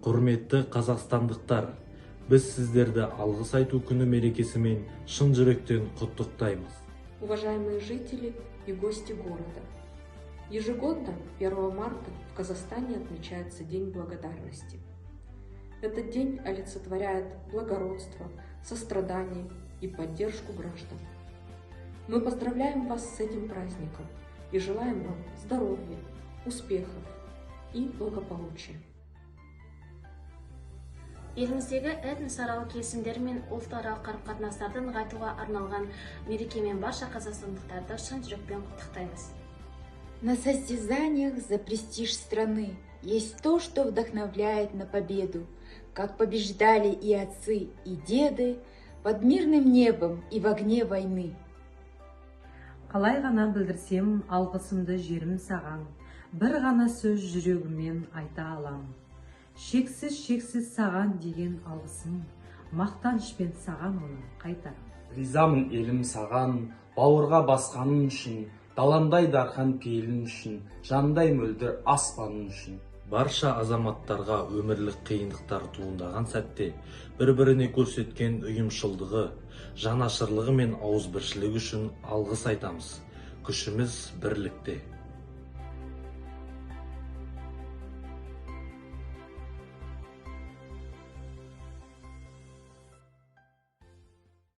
Құрметті қазақстандықтар, біз сіздерді алғыс айту күні мерекесімен шын жүректен құттықтаймыз. Уважаемые жители и гости города, ежегодно 1 марта в Казахстане отмечается День благодарности. Этот день олицетворяет благородство, сострадание и поддержку граждан. Мы поздравляем вас с этим праздником и желаем вам здоровья, успехов и благополучия. Еліміздегі этносаралық келісімдер мен ұлтаралық қарым-қатынастарды нығайтуға арналған мерекемен барша қазақстандықтарды шын жүрекпен құттықтаймыз. На состязаниях за престиж страны есть то, что вдохновляет на победу, как побеждали и отцы, и деды под мирным небом и в огне войны. Қалай ғана білдірсем алғысымды жерім саған, бір ғана сөз жүрегіммен айта алам. Шексіз саған деген алғысым, мақтанышпен саған оны қайтарам. Ризамын елім саған, бауырға басқаның үшін, даландай дархан пейілің үшін, жандай мөлдір аспаның үшін. Барша азаматтарға өмірлік қиындықтар туындаған сәтте бір-біріне көрсеткен ұйымшылдығы, жанашырлығы мен ауызбіршілігі үшін алғыс айтамыз. Күшіміз бірлікте.